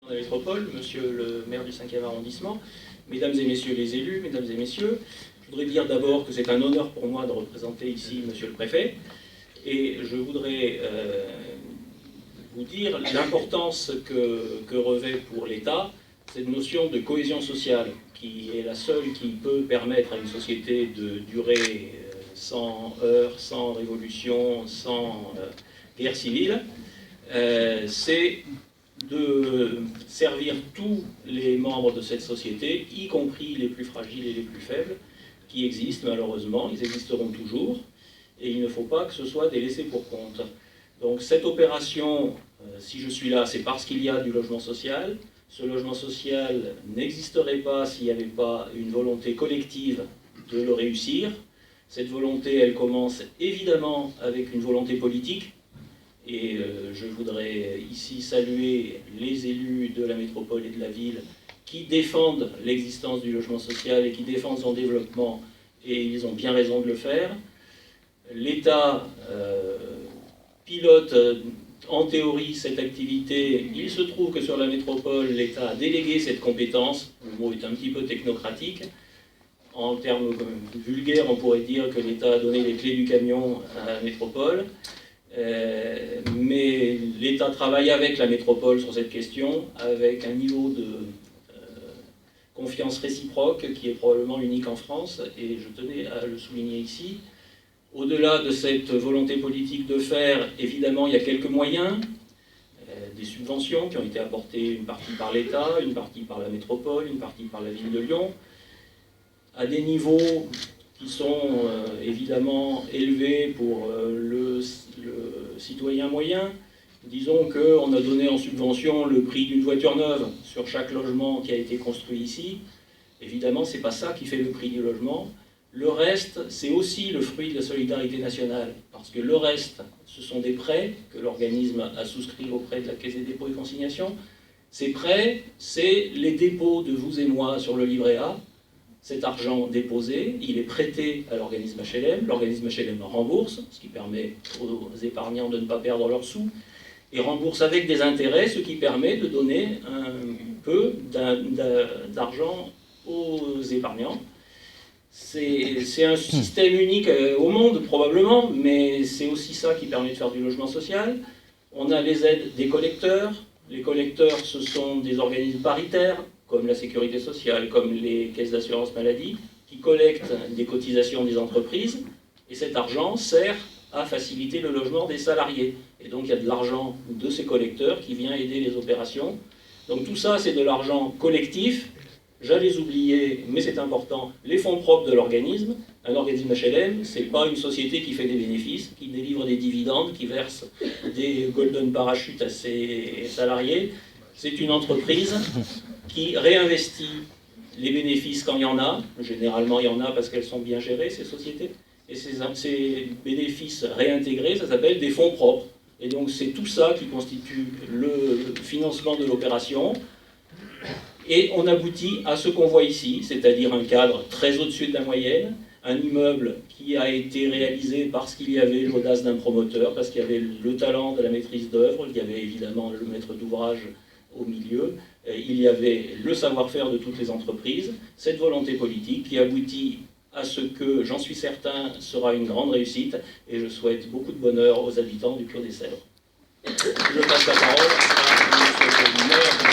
De la métropole, monsieur le maire du 5e arrondissement, mesdames et messieurs les élus, mesdames et messieurs, je voudrais dire d'abord que c'est un honneur pour moi de représenter ici monsieur le préfet, et je voudrais vous dire l'importance que revêt pour l'État cette notion de cohésion sociale, qui est la seule qui peut permettre à une société de durer sans heurts, sans révolution, sans guerre civile. C'est de servir tous les membres de cette société, y compris les plus fragiles et les plus faibles, qui existent malheureusement, ils existeront toujours, et il ne faut pas que ce soit des laissés pour compte. Donc cette opération, si je suis là, c'est parce qu'il y a du logement social. Ce logement social n'existerait pas s'il n'y avait pas une volonté collective de le réussir. Cette volonté, elle commence évidemment avec une volonté politique, et je voudrais ici saluer les élus de la métropole et de la ville qui défendent l'existence du logement social et qui défendent son développement, et ils ont bien raison de le faire. L'État pilote en théorie cette activité. Il se trouve que sur la métropole, l'État a délégué cette compétence. Le mot est un petit peu technocratique. En termes vulgaires, on pourrait dire que l'État a donné les clés du camion à la métropole. Mais l'État travaille avec la métropole sur cette question, avec un niveau de confiance réciproque qui est probablement unique en France, et je tenais à le souligner ici. Au-delà de cette volonté politique de faire, évidemment, il y a quelques moyens, des subventions qui ont été apportées, une partie par l'État, une partie par la métropole, une partie par la ville de Lyon, à des niveaux qui sont évidemment élevés pour le citoyen moyen. Disons qu'on a donné en subvention le prix d'une voiture neuve sur chaque logement qui a été construit ici. Évidemment, ce n'est pas ça qui fait le prix du logement. Le reste, c'est aussi le fruit de la solidarité nationale, parce que le reste, ce sont des prêts que l'organisme a souscrits auprès de la Caisse des dépôts et consignations. Ces prêts, c'est les dépôts de vous et moi sur le livret A. Cet argent déposé, il est prêté à l'organisme HLM. L'organisme HLM rembourse, ce qui permet aux épargnants de ne pas perdre leurs sous, et rembourse avec des intérêts, ce qui permet de donner un peu d'argent aux épargnants. C'est un système unique au monde, probablement, mais c'est aussi ça qui permet de faire du logement social. On a les aides des collecteurs. Les collecteurs, ce sont des organismes paritaires, comme la sécurité sociale, comme les caisses d'assurance maladie, qui collectent des cotisations des entreprises, et cet argent sert à faciliter le logement des salariés. Et donc il y a de l'argent de ces collecteurs qui vient aider les opérations. Donc tout ça, c'est de l'argent collectif. J'allais oublier, mais c'est important, les fonds propres de l'organisme. Un organisme HLM, ce n'est pas une société qui fait des bénéfices, qui délivre des dividendes, qui verse des golden parachutes à ses salariés. C'est une entreprise qui réinvestit les bénéfices quand il y en a. Généralement, il y en a parce qu'elles sont bien gérées, ces sociétés. Et ces bénéfices réintégrés, ça s'appelle des fonds propres. Et donc c'est tout ça qui constitue le financement de l'opération. Et on aboutit à ce qu'on voit ici, c'est-à-dire un cadre très au-dessus de la moyenne, un immeuble qui a été réalisé parce qu'il y avait l'audace d'un promoteur, parce qu'il y avait le talent de la maîtrise d'œuvre, il y avait évidemment le maître d'ouvrage au milieu, il y avait le savoir-faire de toutes les entreprises, cette volonté politique qui aboutit à ce que, j'en suis certain, sera une grande réussite, et je souhaite beaucoup de bonheur aux habitants du Clos des Cèdres. Je passe la parole à M. le maire